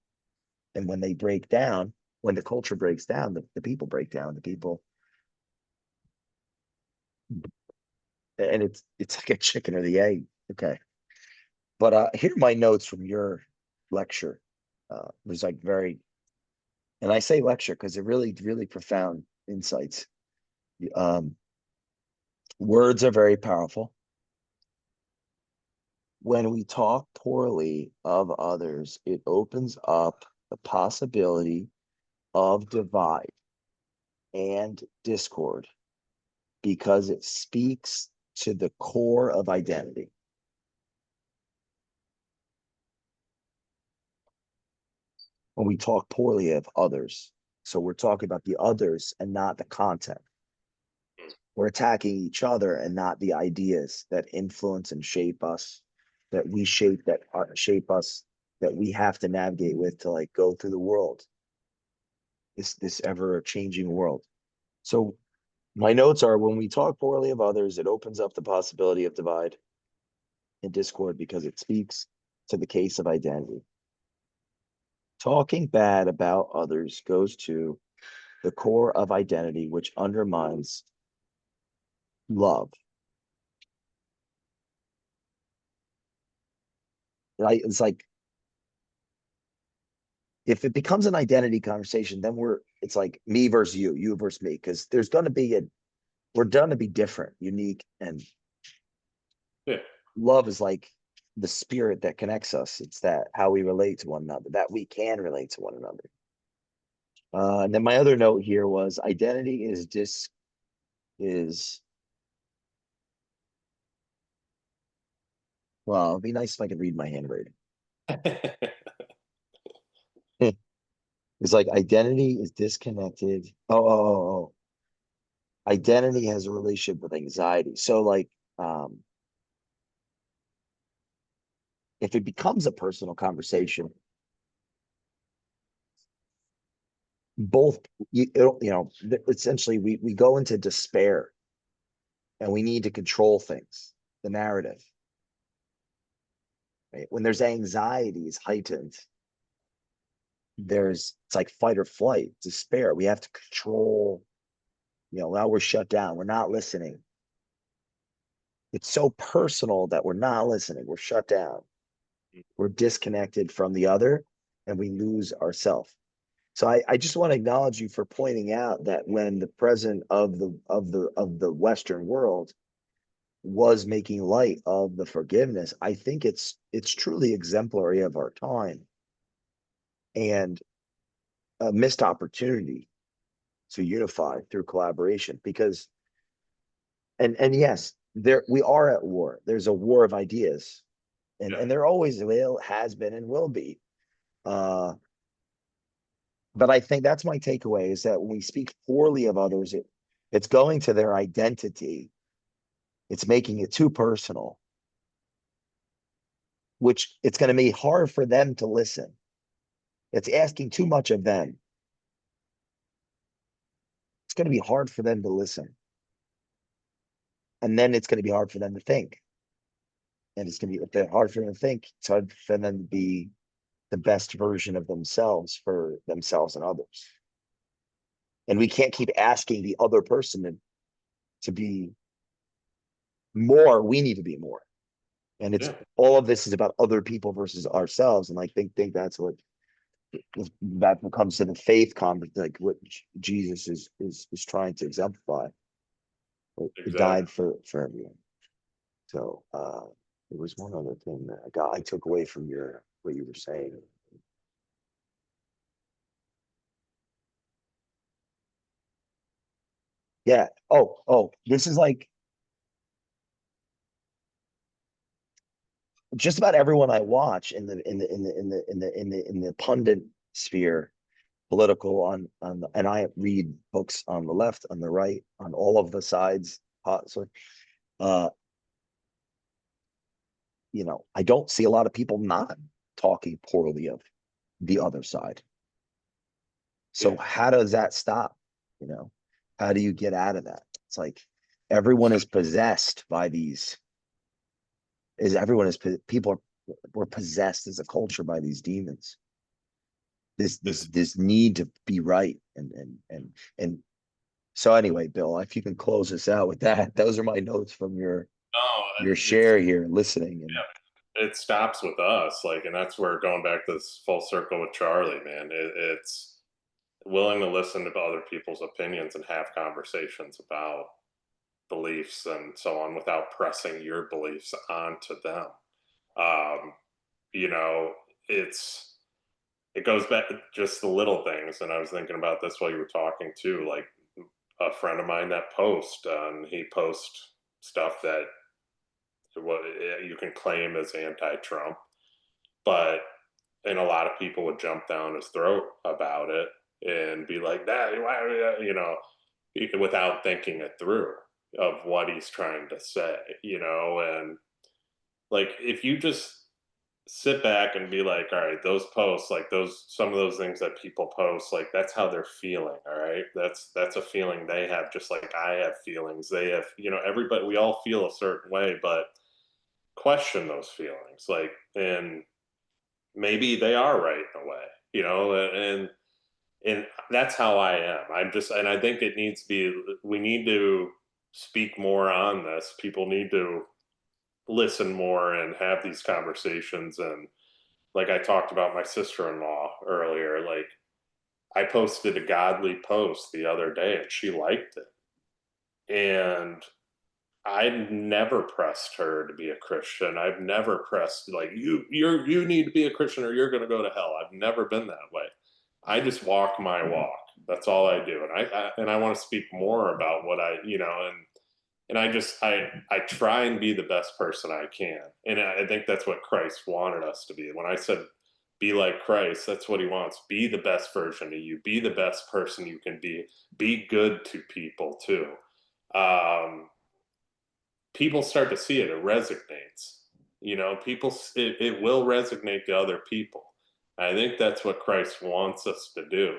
And when they break down, when the culture breaks down, the people break down. The people, and it's like a chicken or the egg. Okay, but here are my notes from your lecture. It was like very, and I say lecture because it really profound insights. Um, Words are very powerful. When we talk poorly of others, it opens up the possibility of divide and discord because it speaks to the core of identity. When we talk poorly of others, so we're talking about the others and not the content. We're attacking each other and not the ideas that influence and shape us, that we shape, that shape us, that we have to navigate with to like go through the world, this ever changing world. So my notes are: when we talk poorly of others, it opens up the possibility of divide and discord because it speaks to the case of identity. Talking bad about others goes to the core of identity, which undermines love. Right? It's like if it becomes an identity conversation, then it's like me versus you versus me, because there's going to be we're done to be different, unique, and Yeah. love is like the spirit that connects us. It's that how we relate to one another, that we can relate to one another. And then my other note here was identity is well, it'd be nice if I could read my handwriting. It's like identity is disconnected. Oh. Identity has a relationship with anxiety. So like, um, if it becomes a personal conversation, both essentially we go into despair and we need to control things, the narrative. Right? When there's anxiety is heightened, it's like fight or flight, despair. We have to control, now we're shut down. We're not listening. It's so personal that we're not listening. We're shut down. We're disconnected from the other and we lose ourselves. So I just want to acknowledge you for pointing out that when the president of the Western world was making light of the forgiveness, I think it's truly exemplary of our time and a missed opportunity to unify through collaboration. Because and yes, there we are at war. There's a war of ideas, Yeah. and there always will, has been, and will be. Uh, but I think that's my takeaway is that when we speak poorly of others, it's going to their identity. It's making it too personal, which it's going to be hard for them to listen. It's asking too much of them. It's going to be hard for them to listen. And then it's going to be hard for them to think. And it's going to be hard for them to think. It's hard for them to be the best version of themselves for themselves and others. And we can't keep asking the other person to be more. We need to be more. And it's Yeah. all of this is about other people versus ourselves. And I think that's what that comes to the faith conversation, like what Jesus is trying to exemplify. He Exactly. died for everyone. So there was one other thing that I took away from your what you were saying. Yeah. Oh, this is like just about everyone I watch in the pundit sphere, political and I read books on the left, on the right, on all of the sides. So, uh, I don't see a lot of people not talking poorly of the other side. Yeah. So how does that stop? You know, how do you get out of that? It's like everyone is possessed by these. Is everyone is people are we're possessed as a culture by these demons. This this It's this need to be right and so anyway, Bill, if you can close us out with that, those are my notes from no, your it's share here, listening and it stops with us, like, and that's where going back to this full circle with Charlie, man. It's willing to listen to other people's opinions and have conversations about beliefs and so on without pressing your beliefs onto them. Um, you know, it's it goes back to just the little things. And I was thinking about this while you were talking too. Like a friend of mine that he posts stuff that what you can claim as anti-Trump, but and a lot of people would jump down his throat about it and be like that, without thinking it through of what he's trying to say, and like if you just sit back and be like, all right, those posts, like those some of those things that people post, like that's how they're feeling, all right? That's a feeling they have, just like I have feelings. They have, everybody, we all feel a certain way, but question those feelings, like, and maybe they are right in a way, and that's how I am. And I think we need to speak more on this. People need to listen more and have these conversations. And like I talked about my sister-in-law earlier, like I posted a godly post the other day and she liked it. And I've never pressed her to be a Christian. I've never pressed like you need to be a Christian or you're going to go to hell. I've never been that way. I just walk my walk. That's all I do, and I want to speak more about what and I try and be the best person I can, and I think that's what Christ wanted us to be. When I said be like Christ. That's what he wants. Be the best version of you. Be the best person you can be. Be good to people too. Um, People start to see it. It resonates. It will resonate to other people. I think that's what Christ wants us to do.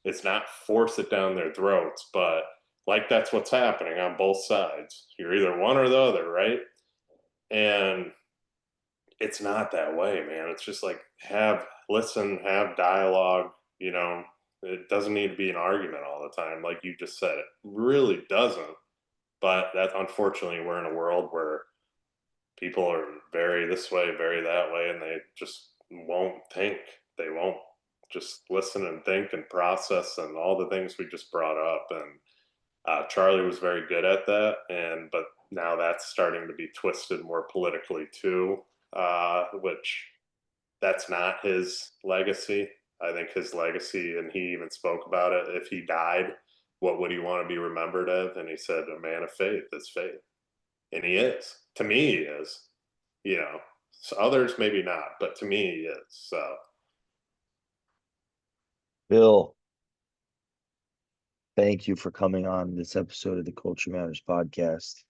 It's not force it down their throats, but like that's what's happening on both sides. You're either one or the other, right? And it's not that way, man. It's just like listen, have dialogue, you know. It doesn't need to be an argument all the time, like you just said. It really doesn't. But that unfortunately we're in a world where people are very this way, very that way, and they just won't think. They won't just listen and think and process and all the things we just brought up. And Charlie was very good at that, but now that's starting to be twisted more politically too, which that's not his legacy. I think his legacy, and he even spoke about it. If he died, what would he want to be remembered of? And he said, "A man of faith is faith," and he is. To me, he is. You know, so others maybe not, but to me, he is. So, Bill, thank you for coming on this episode of the Culture Matters podcast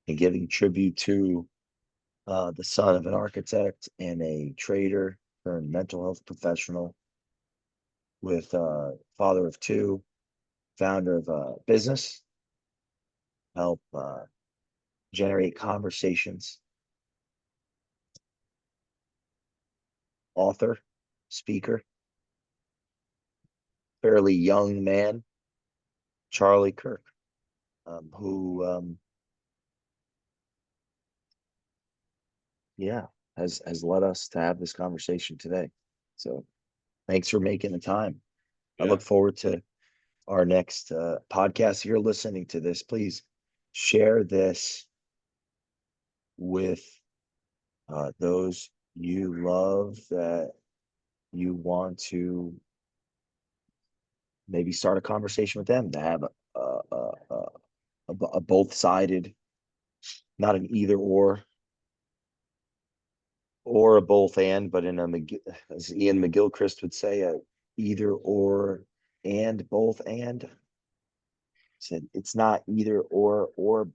and giving tribute to the son of an architect and a trader turned mental health professional, with father of two, founder of a business, help generate conversations, author, speaker, fairly young man, Charlie Kirk, who yeah, has led us to have this conversation today. So thanks for making the time. I yeah, look forward to our next podcast. If you're listening to this, please share this with those you love, that you want to maybe start a conversation with them, to have a both-sided, not an either or a both and, but in a as Ian McGilchrist would say, a either or and both and. Said it's not either or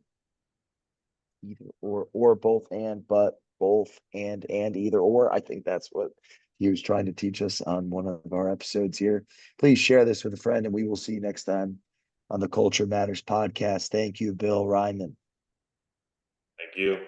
both and, but both and either or. I think that's what he was trying to teach us on one of our episodes here. Please share this with a friend, and we will see you next time on the Culture Matters podcast. Thank you, Bill Reiman. thank you.